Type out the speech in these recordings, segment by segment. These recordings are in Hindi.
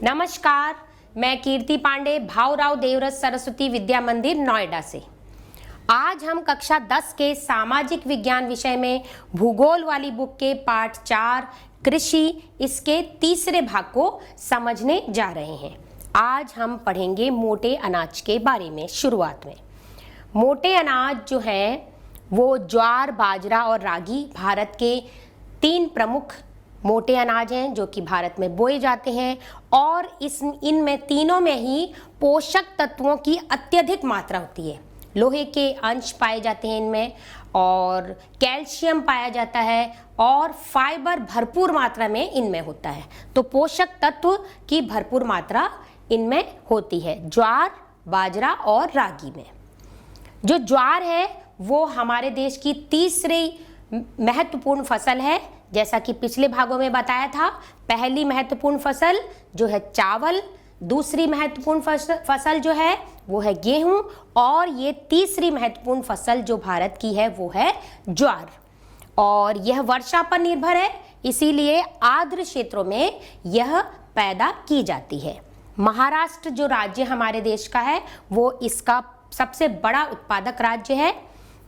नमस्कार, मैं कीर्ति पांडे भावराव देवव्रत सरस्वती विद्या मंदिर नोएडा से। आज हम कक्षा 10 के सामाजिक विज्ञान विषय में भूगोल वाली बुक के पाठ 4 कृषि इसके तीसरे भाग को समझने जा रहे हैं। आज हम पढ़ेंगे मोटे अनाज के बारे में। शुरुआत में मोटे अनाज जो हैं वो ज्वार, बाजरा और रागी भारत के 3 प्रमुख मोटे अनाज हैं जो कि भारत में बोए जाते हैं और इनमें तीनों में ही पोषक तत्वों की अत्यधिक मात्रा होती है। लोहे के अंश पाए जाते हैं इनमें और कैल्शियम पाया जाता है और फाइबर भरपूर मात्रा में इनमें होता है। तो पोषक तत्व की भरपूर मात्रा इनमें होती है ज्वार, बाजरा और रागी में। जो ज्वार है वो हमारे देश की तीसरी महत्वपूर्ण फसल है। जैसा कि पिछले भागों में बताया था, पहली महत्वपूर्ण फसल जो है चावल, दूसरी महत्वपूर्ण फसल जो है वो है गेहूं और ये तीसरी महत्वपूर्ण फसल जो भारत की है वो है ज्वार। और यह वर्षा पर निर्भर है, इसीलिए आर्द्र क्षेत्रों में यह पैदा की जाती है। महाराष्ट्र जो राज्य हमारे देश का है वो इसका सबसे बड़ा उत्पादक राज्य है।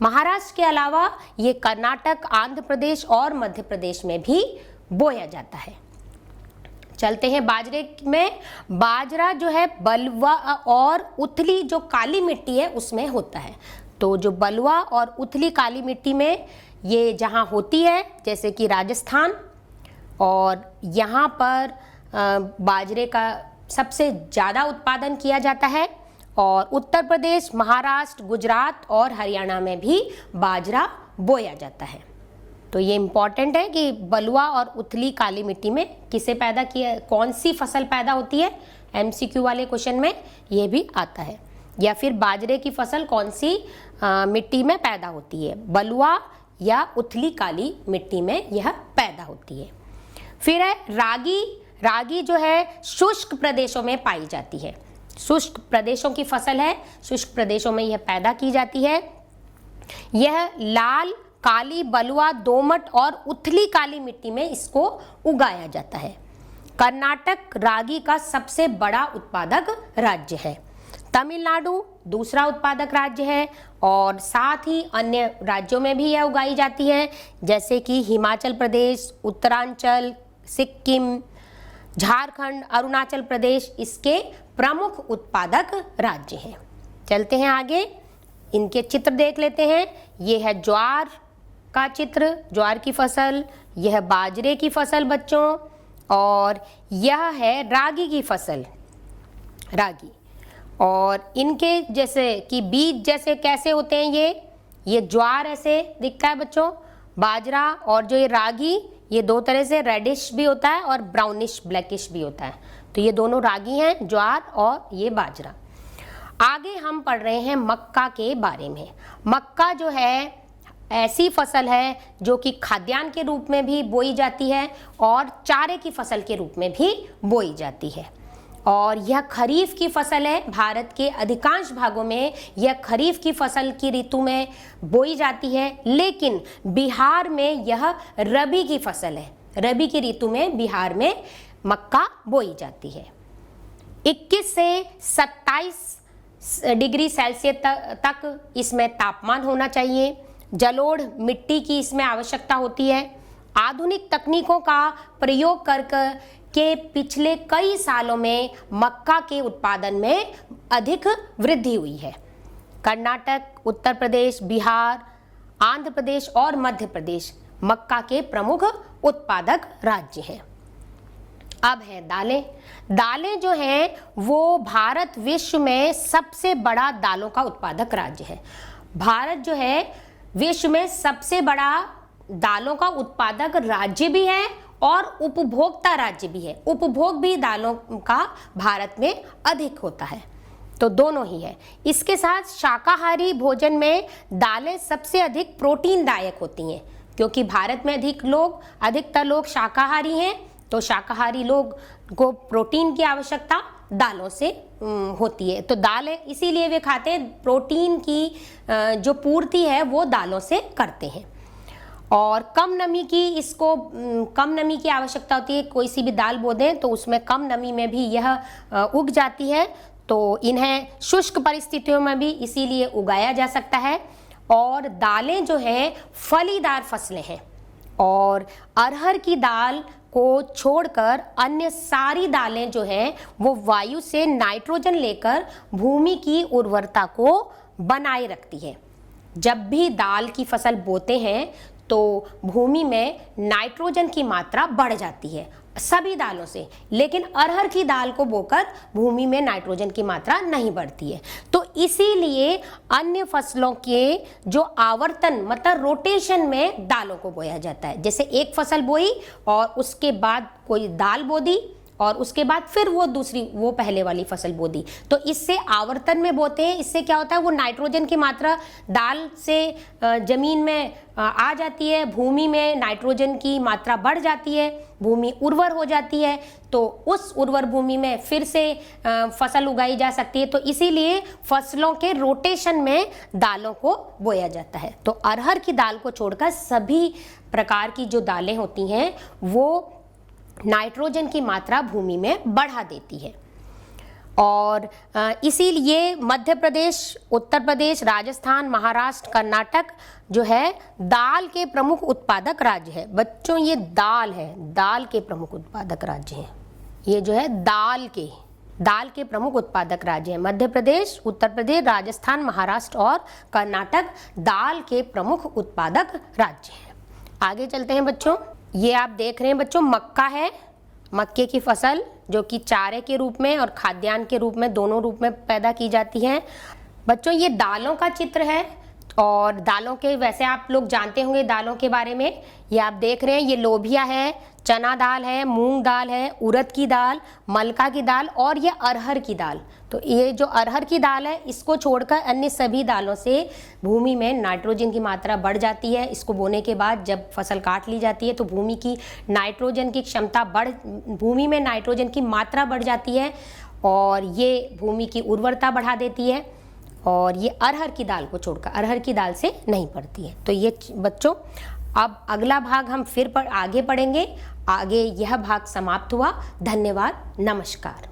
महाराष्ट्र के अलावा ये कर्नाटक, आंध्र प्रदेश और मध्य प्रदेश में भी बोया जाता है। चलते हैं बाजरे में। बाजरा जो है बलुआ और उथली जो काली मिट्टी है उसमें होता है। तो जो बलुआ और उथली काली मिट्टी में ये जहाँ होती है, जैसे कि राजस्थान, और यहाँ पर बाजरे का सबसे ज़्यादा उत्पादन किया जाता है। और उत्तर प्रदेश, महाराष्ट्र, गुजरात और हरियाणा में भी बाजरा बोया जाता है। तो ये इम्पॉर्टेंट है कि बलुआ और उथली काली मिट्टी में किसे पैदा किया, कौन सी फसल पैदा होती है। एमसीक्यू वाले क्वेश्चन में ये भी आता है। या फिर बाजरे की फसल कौन सी मिट्टी में पैदा होती है, बलुआ या उथली काली मिट्टी में यह पैदा होती है। फिर है रागी। रागी जो है शुष्क प्रदेशों में पाई जाती है। शुष्क प्रदेशों की फसल है, शुष्क प्रदेशों में यह पैदा की जाती है। यह लाल, काली, बलुआ, दोमट और उथली काली मिट्टी में इसको उगाया जाता है। कर्नाटक रागी का सबसे बड़ा उत्पादक राज्य है। तमिलनाडु दूसरा उत्पादक राज्य है और साथ ही अन्य राज्यों में भी यह उगाई जाती है, जैसे कि हिमाचल प्रदेश, उत्तरांचल, सिक्किम, झारखंड, अरुणाचल प्रदेश इसके प्रमुख उत्पादक राज्य हैं। चलते हैं आगे, इनके चित्र देख लेते हैं। ये है ज्वार का चित्र, ज्वार की फसल। यह बाजरे की फसल बच्चों, और यह है रागी की फसल, रागी। और इनके जैसे कि बीज जैसे कैसे होते हैं, ये ज्वार ऐसे दिखता है बच्चों, बाजरा, और जो ये रागी ये दो तरह से रेडिश भी होता है और ब्राउनिश ब्लैकिश भी होता है। तो ये दोनों रागी हैं, ज्वार और ये बाजरा। आगे हम पढ़ रहे हैं मक्का के बारे में। मक्का जो है ऐसी फसल है जो कि खाद्यान्न के रूप में भी बोई जाती है और चारे की फसल के रूप में भी बोई जाती है। और यह खरीफ की फसल है। भारत के अधिकांश भागों में यह खरीफ की फसल की ऋतु में बोई जाती है, लेकिन बिहार में यह रबी की फसल है। रबी की ऋतु में बिहार में मक्का बोई जाती है। 21 से 27 डिग्री सेल्सियस तक इसमें तापमान होना चाहिए। जलोढ़ मिट्टी की इसमें आवश्यकता होती है। आधुनिक तकनीकों का प्रयोग के पिछले कई सालों में मक्का के उत्पादन में अधिक वृद्धि हुई है। कर्नाटक, उत्तर प्रदेश, बिहार, आंध्र प्रदेश और मध्य प्रदेश मक्का के प्रमुख उत्पादक राज्य हैं। अब है दालें। दालें जो हैं वो भारत विश्व में सबसे बड़ा दालों का उत्पादक राज्य है। भारत जो है विश्व में सबसे बड़ा दालों का उत्पादक राज्य भी है और उपभोक्ता राज्य भी है। उपभोग भी दालों का भारत में अधिक होता है, तो दोनों ही है। इसके साथ शाकाहारी भोजन में दालें सबसे अधिक प्रोटीनदायक होती हैं, क्योंकि भारत में अधिकतर लोग शाकाहारी हैं, तो शाकाहारी लोग को प्रोटीन की आवश्यकता दालों से होती है। तो दालें इसीलिए वे खाते हैं, प्रोटीन की जो पूर्ति है वो दालों से करते हैं। और कम नमी की आवश्यकता होती है। कोई सी भी दाल बो दें तो उसमें कम नमी में भी यह उग जाती है, तो इन्हें शुष्क परिस्थितियों में भी इसीलिए उगाया जा सकता है। और दालें जो हैं फलीदार फसलें हैं, और अरहर की दाल को छोड़कर अन्य सारी दालें जो हैं वो वायु से नाइट्रोजन लेकर भूमि की उर्वरता को बनाए रखती है। जब भी दाल की फसल बोते हैं तो भूमि में नाइट्रोजन की मात्रा बढ़ जाती है सभी दालों से, लेकिन अरहर की दाल को बोकर भूमि में नाइट्रोजन की मात्रा नहीं बढ़ती है। तो इसीलिए अन्य फसलों के जो आवर्तन मतलब रोटेशन में दालों को बोया जाता है। जैसे एक फसल बोई और उसके बाद कोई दाल बो दी और उसके बाद फिर वो पहले वाली फसल बो दी, तो इससे आवर्तन में बोते हैं। इससे क्या होता है, वो नाइट्रोजन की मात्रा दाल से जमीन में आ जाती है, भूमि में नाइट्रोजन की मात्रा बढ़ जाती है, भूमि उर्वर हो जाती है, तो उस उर्वर भूमि में फिर से फसल उगाई जा सकती है। तो इसीलिए फसलों के रोटेशन में दालों को बोया जाता है। तो अरहर की दाल को छोड़कर सभी प्रकार की जो दालें होती हैं वो नाइट्रोजन की मात्रा भूमि में बढ़ा देती है। और इसीलिए मध्य प्रदेश, उत्तर प्रदेश, राजस्थान, महाराष्ट्र, कर्नाटक जो है दाल के प्रमुख उत्पादक राज्य है। बच्चों ये दाल है, दाल के प्रमुख उत्पादक राज्य हैं। ये जो है दाल के प्रमुख उत्पादक राज्य हैं। मध्य प्रदेश, उत्तर प्रदेश, राजस्थान, महाराष्ट्र और कर्नाटक दाल के प्रमुख उत्पादक राज्य हैं। आगे चलते हैं बच्चों। ये आप देख रहे हैं बच्चों, मक्का है, मक्के की फसल जो कि चारे के रूप में और खाद्यान्न के रूप में, दोनों रूप में पैदा की जाती है। बच्चों ये दालों का चित्र है, और दालों के वैसे आप लोग जानते होंगे दालों के बारे में। ये आप देख रहे हैं, ये लोबिया है, चना दाल है, मूंग दाल है, उड़द की दाल, मलका की दाल और ये अरहर की दाल। तो ये जो अरहर की दाल है इसको छोड़कर अन्य सभी दालों से भूमि में नाइट्रोजन की मात्रा बढ़ जाती है। इसको बोने के बाद जब फसल काट ली जाती है तो भूमि की नाइट्रोजन की क्षमता भूमि में नाइट्रोजन की मात्रा बढ़ जाती है, और ये भूमि की उर्वरता बढ़ा देती है। और ये अरहर की दाल को छोड़कर, अरहर की दाल से नहीं पड़ती है। तो ये बच्चों अब अगला भाग हम फिर आगे पढ़ेंगे। आगे यह भाग समाप्त हुआ। धन्यवाद, नमस्कार।